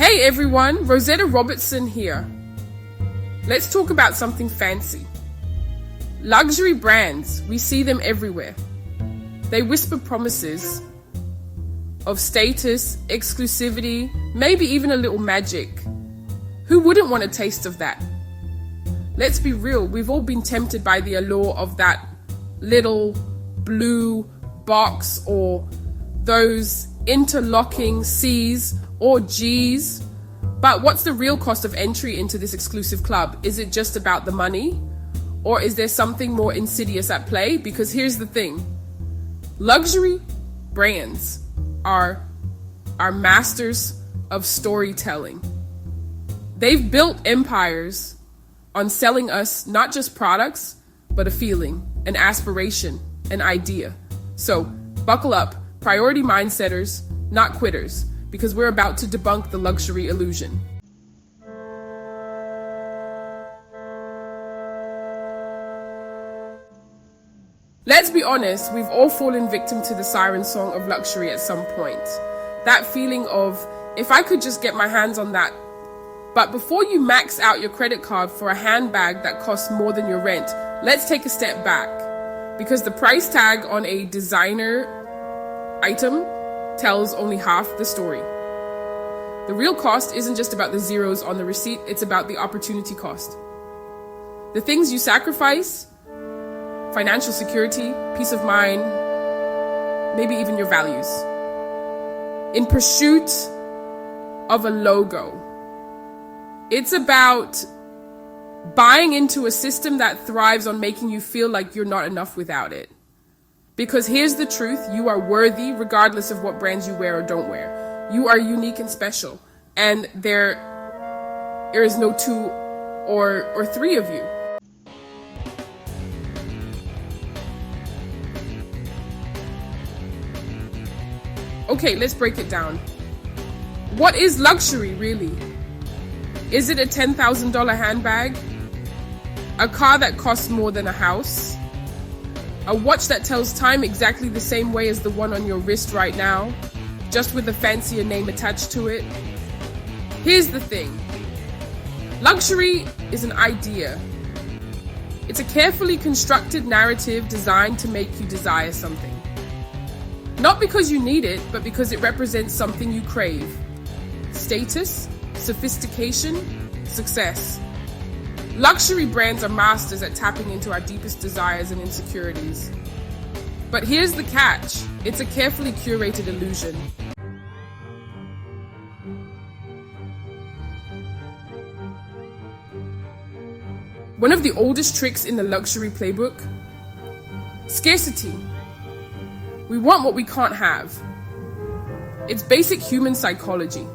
Hey everyone, Rosetta Robertson here. Let's talk about something fancy. Luxury brands, we see them everywhere. They whisper promises of status, exclusivity, maybe even a little magic. Who wouldn't want a taste of that? Let's be real, we've all been tempted by the allure of that little blue box or those interlocking C's or G's. But what's the real cost of entry into this exclusive club? Is it just about the money? Or is there something more insidious at play? Because here's the thing. Luxury brands are masters of storytelling. They've built empires on selling us not just products, but a feeling, an aspiration, an idea. So buckle up, priority mindsetters, not quitters, because we're about to debunk the luxury illusion. Let's be honest, we've all fallen victim to the siren song of luxury at some point. That feeling of, if I could just get my hands on that. But before you max out your credit card for a handbag that costs more than your rent, let's take a step back. Because the price tag on a designer item tells only half the story. The real cost isn't just about the zeros on the receipt, it's about the opportunity cost. The things you sacrifice, financial security, peace of mind, maybe even your values, in pursuit of a logo. It's about buying into a system that thrives on making you feel like you're not enough without it. Because here's the truth, you are worthy regardless of what brands you wear or don't wear. You are unique and special, and there is no two or three of you. Okay, let's break it down. What is luxury, really? Is it a $10,000 handbag? A car that costs more than a house? A watch that tells time exactly the same way as the one on your wrist right now, just with a fancier name attached to it? Here's the thing. Luxury is an idea. It's a carefully constructed narrative designed to make you desire something. Not because you need it, but because it represents something you crave. Status, sophistication, success. Luxury brands are masters at tapping into our deepest desires and insecurities. But here's the catch. It's a carefully curated illusion. One of the oldest tricks in the luxury playbook? Scarcity. We want what we can't have. It's basic human psychology.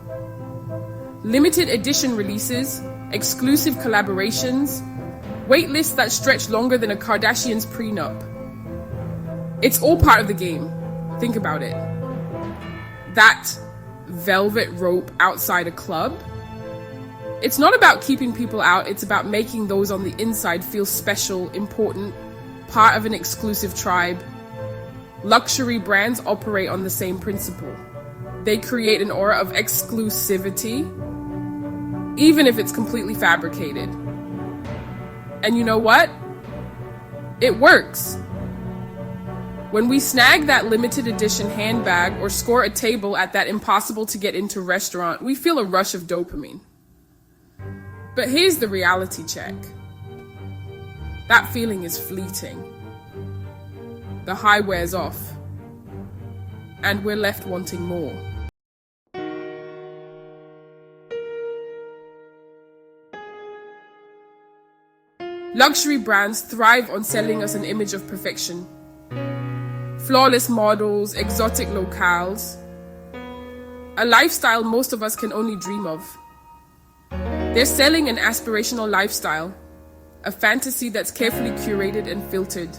Limited edition releases, exclusive collaborations, wait lists that stretch longer than a Kardashian's prenup. It's all part of the game. Think about it. That velvet rope outside a club? It's not about keeping people out, it's about making those on the inside feel special, important, part of an exclusive tribe. Luxury brands operate on the same principle. They create an aura of exclusivity, even if it's completely fabricated. And you know what? It works. When we snag that limited edition handbag or score a table at that impossible to get into restaurant, we feel a rush of dopamine. But here's the reality check. That feeling is fleeting. The high wears off, and we're left wanting more. Luxury brands thrive on selling us an image of perfection. Flawless models, exotic locales, a lifestyle most of us can only dream of. They're selling an aspirational lifestyle, a fantasy that's carefully curated and filtered.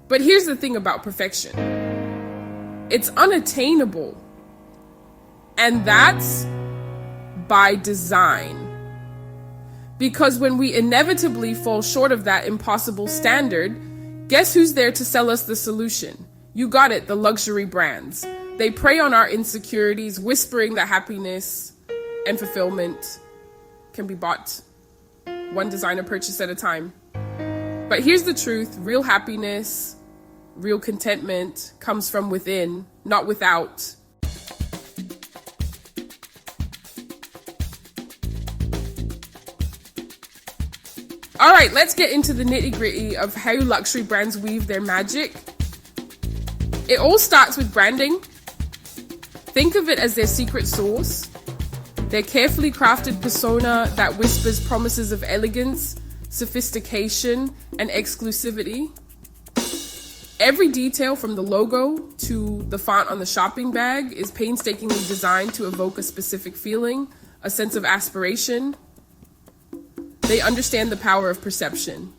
But here's the thing about perfection. It's unattainable. And that's by design. Because when we inevitably fall short of that impossible standard, guess who's there to sell us the solution? You got it, the luxury brands. They prey on our insecurities, whispering that happiness and fulfillment can be bought one designer purchase at a time. But here's the truth: real happiness, real contentment comes from within, not without. All right, let's get into the nitty-gritty of how luxury brands weave their magic. It all starts with branding. Think of it as their secret sauce, their carefully crafted persona that whispers promises of elegance, sophistication, and exclusivity. Every detail from the logo to the font on the shopping bag is painstakingly designed to evoke a specific feeling, a sense of aspiration. They understand the power of perception.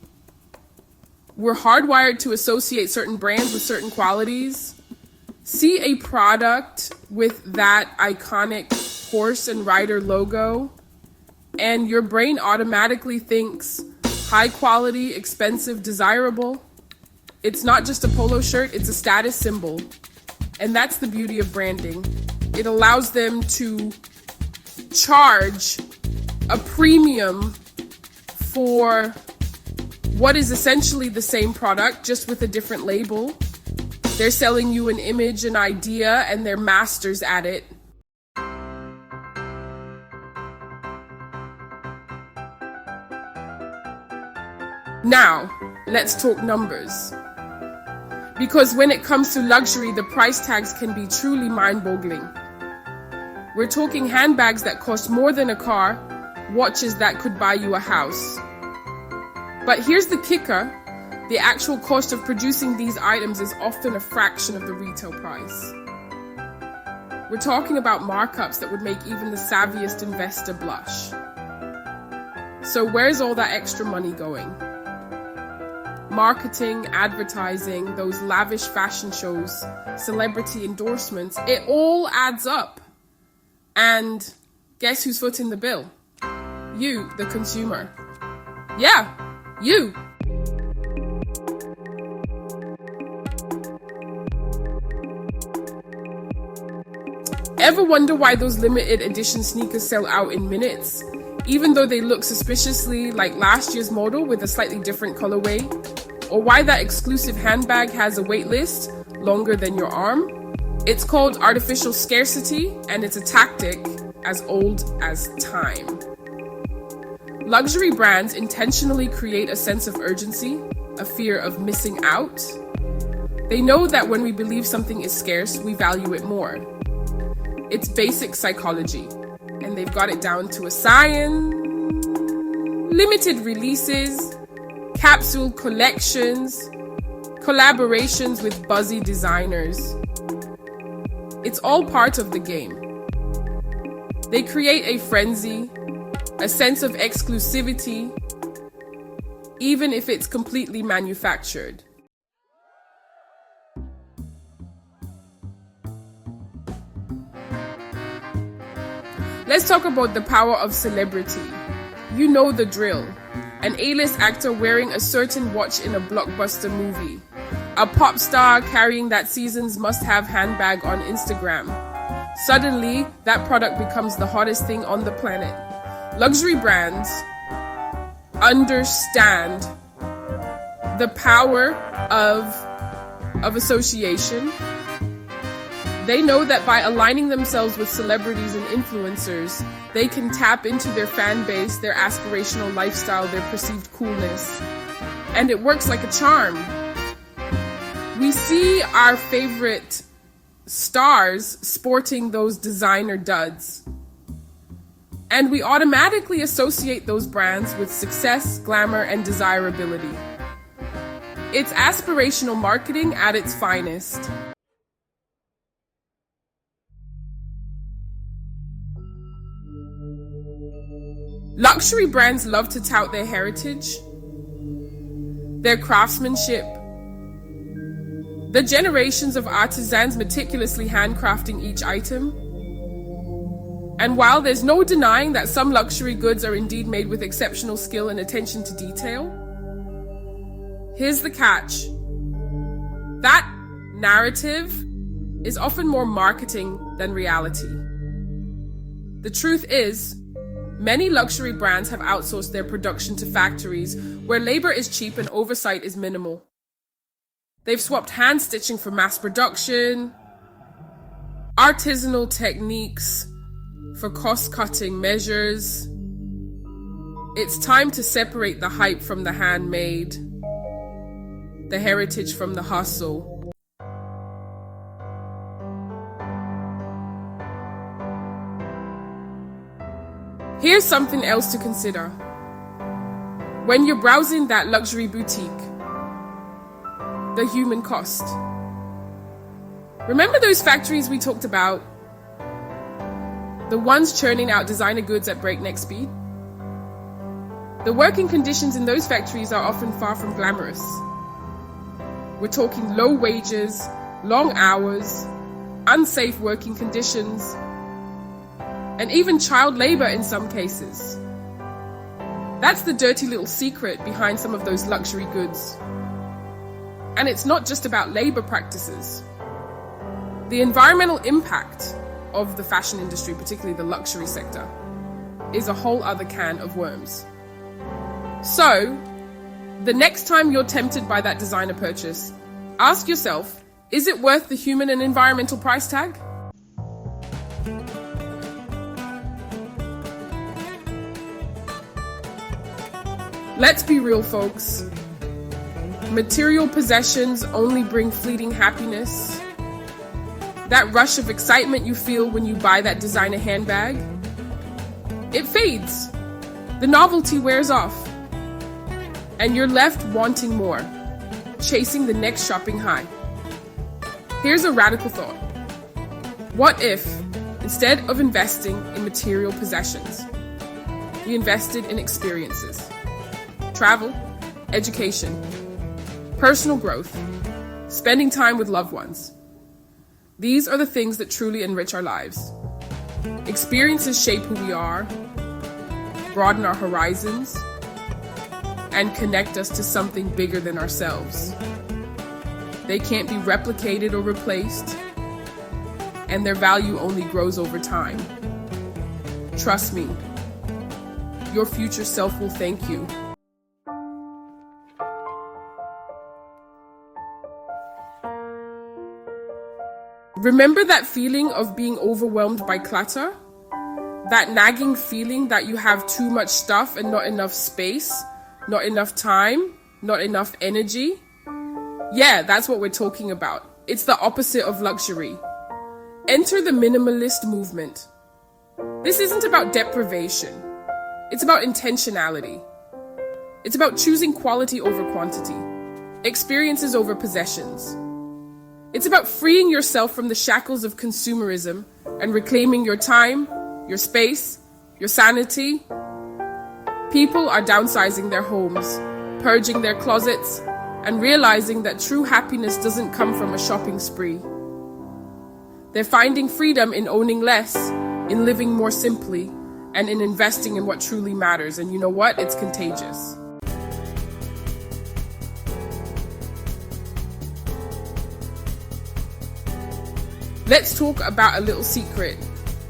We're hardwired to associate certain brands with certain qualities. See a product with that iconic horse and rider logo, and your brain automatically thinks high quality, expensive, desirable. It's not just a polo shirt, it's a status symbol. And that's the beauty of branding. It allows them to charge a premium for what is essentially the same product, just with a different label. They're selling you an image, an idea, and they're masters at it. Now, let's talk numbers. Because when it comes to luxury, the price tags can be truly mind-boggling. We're talking handbags that cost more than a car, watches that could buy you a house. But here's the kicker: the actual cost of producing these items is often a fraction of the retail price. We're talking about markups that would make even the savviest investor blush. So where's all that extra money going? Marketing, advertising, those lavish fashion shows, celebrity endorsements, it all adds up. And guess who's footing the bill? You, the consumer. Yeah, you. Ever wonder why those limited edition sneakers sell out in minutes, even though they look suspiciously like last year's model with a slightly different colorway? Or why that exclusive handbag has a wait list longer than your arm? It's called artificial scarcity, and it's a tactic as old as time. Luxury brands intentionally create a sense of urgency, a fear of missing out. They know that when we believe something is scarce, we value it more. It's basic psychology, and they've got it down to a science. Limited releases, capsule collections, collaborations with buzzy designers. It's all part of the game. They create a frenzy, a sense of exclusivity, even if it's completely manufactured. Let's talk about the power of celebrity. You know the drill. An A-list actor wearing a certain watch in a blockbuster movie. A pop star carrying that season's must-have handbag on Instagram. Suddenly, that product becomes the hottest thing on the planet. Luxury brands understand the power of association. They know that by aligning themselves with celebrities and influencers, they can tap into their fan base, their aspirational lifestyle, their perceived coolness. And it works like a charm. We see our favorite stars sporting those designer duds. And we automatically associate those brands with success, glamour, and desirability. It's aspirational marketing at its finest. Luxury brands love to tout their heritage, their craftsmanship, the generations of artisans meticulously handcrafting each item. And while there's no denying that some luxury goods are indeed made with exceptional skill and attention to detail, here's the catch. That narrative is often more marketing than reality. The truth is, many luxury brands have outsourced their production to factories where labor is cheap and oversight is minimal. They've swapped hand stitching for mass production, artisanal techniques for cost-cutting measures. It's time to separate the hype from the handmade, the heritage from the hustle. Here's something else to consider. When you're browsing that luxury boutique, the human cost. Remember those factories we talked about? The ones churning out designer goods at breakneck speed? The working conditions in those factories are often far from glamorous. We're talking low wages, long hours, unsafe working conditions, and even child labor in some cases. That's the dirty little secret behind some of those luxury goods. And it's not just about labor practices. The environmental impact of the fashion industry, particularly the luxury sector, is a whole other can of worms. So, the next time you're tempted by that designer purchase, ask yourself, is it worth the human and environmental price tag? Let's be real, folks. Material possessions only bring fleeting happiness. That rush of excitement you feel when you buy that designer handbag, it fades. The novelty wears off. And you're left wanting more, chasing the next shopping high. Here's a radical thought. What if, instead of investing in material possessions, we invested in experiences? Travel, education, personal growth, spending time with loved ones. These are the things that truly enrich our lives. Experiences shape who we are, broaden our horizons, and connect us to something bigger than ourselves. They can't be replicated or replaced, and their value only grows over time. Trust me, your future self will thank you. Remember that feeling of being overwhelmed by clutter? That nagging feeling that you have too much stuff and not enough space, not enough time, not enough energy? Yeah, that's what we're talking about. It's the opposite of luxury. Enter the minimalist movement. This isn't about deprivation. It's about intentionality. It's about choosing quality over quantity, experiences over possessions. It's about freeing yourself from the shackles of consumerism and reclaiming your time, your space, your sanity. People are downsizing their homes, purging their closets, and realizing that true happiness doesn't come from a shopping spree. They're finding freedom in owning less, in living more simply, and in investing in what truly matters. And you know what? It's contagious. Let's talk about a little secret.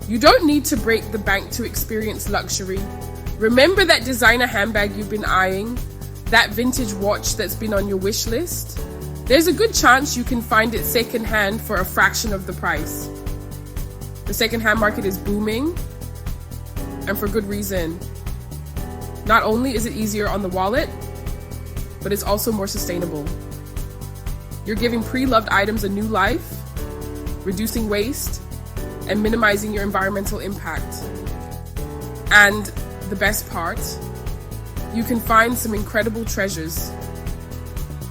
You don't need to break the bank to experience luxury. Remember that designer handbag you've been eyeing? That vintage watch that's been on your wish list? There's a good chance you can find it secondhand for a fraction of the price. The secondhand market is booming, and for good reason. Not only is it easier on the wallet, but it's also more sustainable. You're giving pre-loved items a new life, reducing waste, and minimizing your environmental impact. And the best part, you can find some incredible treasures.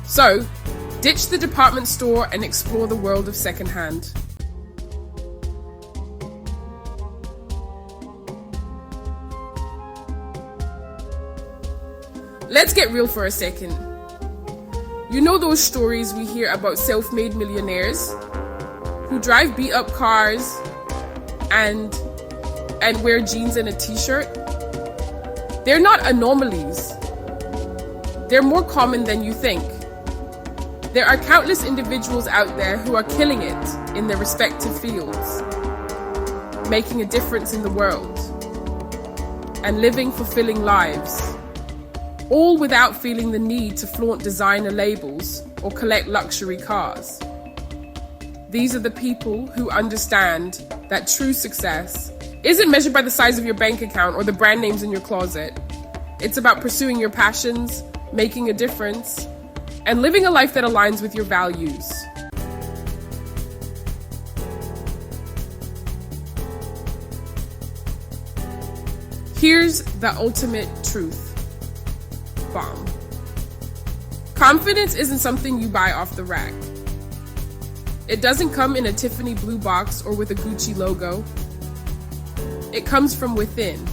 So, ditch the department store and explore the world of secondhand. Let's get real for a second. You know those stories we hear about self-made millionaires who drive beat-up cars and wear jeans and a t-shirt? They're not anomalies. They're more common than you think. There are countless individuals out there who are killing it in their respective fields. making a difference in the world, and living fulfilling lives, all without feeling the need to flaunt designer labels or collect luxury cars. These are the people who understand that true success isn't measured by the size of your bank account or the brand names in your closet. It's about pursuing your passions, making a difference, and living a life that aligns with your values. Here's the ultimate truth bomb. Confidence isn't something you buy off the rack. It doesn't come in a Tiffany blue box or with a Gucci logo. It comes from within.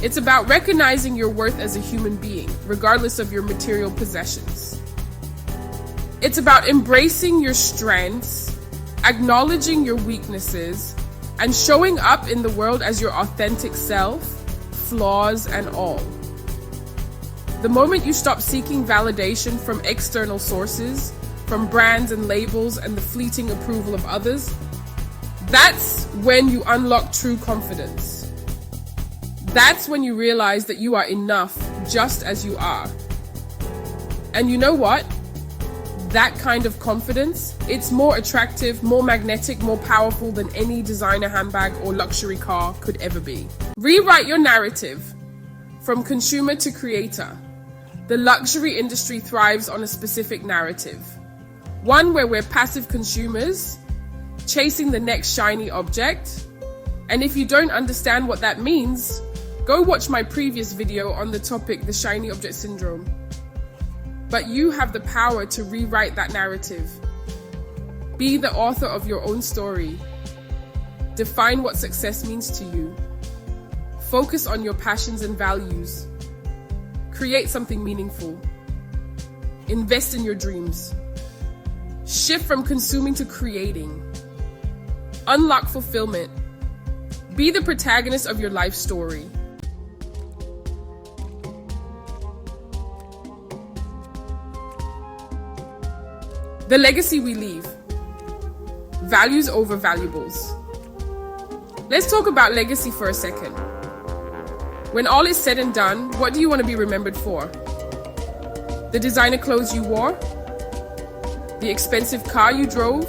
It's about recognizing your worth as a human being, regardless of your material possessions. It's about embracing your strengths, acknowledging your weaknesses, and showing up in the world as your authentic self, flaws and all. The moment you stop seeking validation from external sources, from brands and labels and the fleeting approval of others, that's when you unlock true confidence. That's when you realize that you are enough just as you are. And you know what? That kind of confidence, it's more attractive, more magnetic, more powerful than any designer handbag or luxury car could ever be. Rewrite your narrative from consumer to creator. The luxury industry thrives on a specific narrative. One where we're passive consumers, chasing the next shiny object. And if you don't understand what that means, go watch my previous video on the topic, the shiny object syndrome. But you have the power to rewrite that narrative. Be the author of your own story. Define what success means to you. Focus on your passions and values. Create something meaningful. Invest in your dreams. Shift from consuming to creating. Unlock fulfillment. Be the protagonist of your life story. The legacy we leave. Values over valuables. Let's talk about legacy for a second. When all is said and done, what do you want to be remembered for? The designer clothes you wore? The expensive car you drove?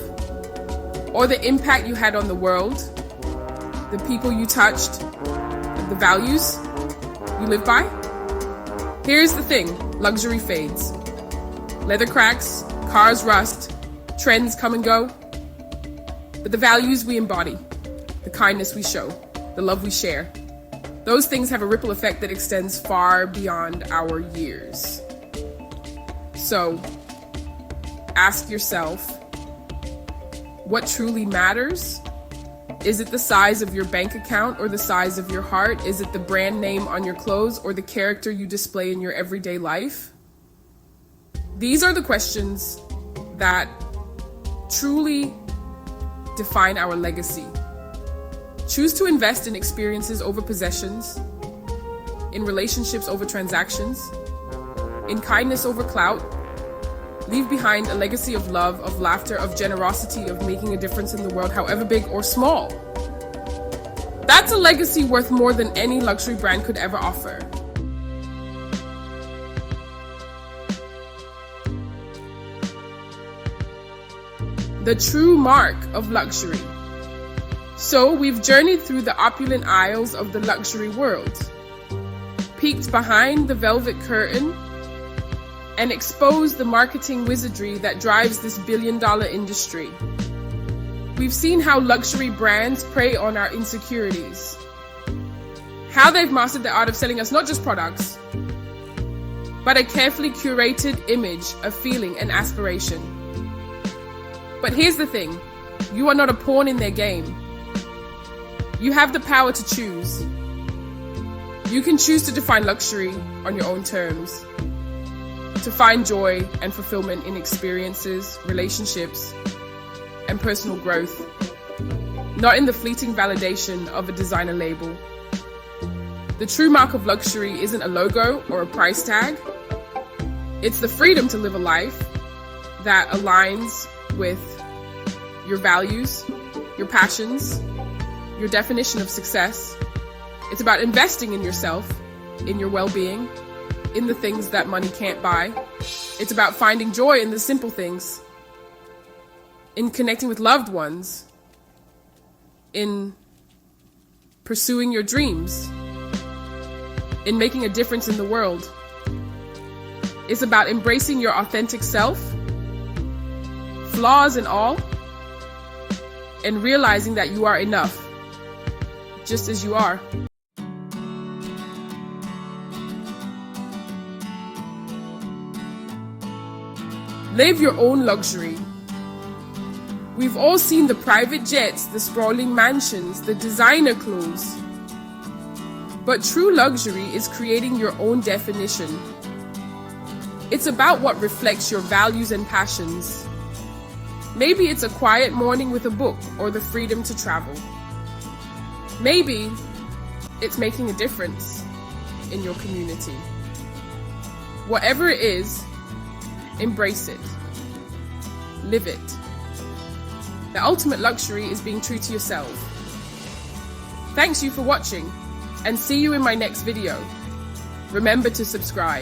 Or the impact you had on the world? The people you touched? The values you live by? Here's the thing, luxury fades. Leather cracks, cars rust, trends come and go. But the values we embody, the kindness we show, the love we share, those things have a ripple effect that extends far beyond our years. So, ask yourself, what truly matters? Is it the size of your bank account or the size of your heart? Is it the brand name on your clothes or the character you display in your everyday life? These are the questions that truly define our legacy. Choose to invest in experiences over possessions, in relationships over transactions, in kindness over clout. Leave behind a legacy of love, of laughter, of generosity, of making a difference in the world, however big or small. That's a legacy worth more than any luxury brand could ever offer. The true mark of luxury. So we've journeyed through the opulent aisles of the luxury world, peeked behind the velvet curtain, and exposed the marketing wizardry that drives this billion-dollar industry. We've seen how luxury brands prey on our insecurities, how they've mastered the art of selling us not just products, but a carefully curated image of feeling and aspiration. But here's the thing, you are not a pawn in their game. You have the power to choose. You can choose to define luxury on your own terms, to find joy and fulfillment in experiences, relationships, and personal growth, not in the fleeting validation of a designer label. The true mark of luxury isn't a logo or a price tag. It's the freedom to live a life that aligns with your values, your passions, your definition of success. It's about investing in yourself, in your well-being, in the things that money can't buy. It's about finding joy in the simple things, in connecting with loved ones, in pursuing your dreams, in making a difference in the world. It's about embracing your authentic self, flaws and all, and realizing that you are enough, just as you are. Live your own luxury. We've all seen the private jets, the sprawling mansions, the designer clothes. But true luxury is creating your own definition. It's about what reflects your values and passions. Maybe it's a quiet morning with a book or the freedom to travel. Maybe it's making a difference in your community. Whatever it is, embrace it. Live it. The ultimate luxury is being true to yourself. Thanks you for watching, and see you in my next video. Remember to subscribe.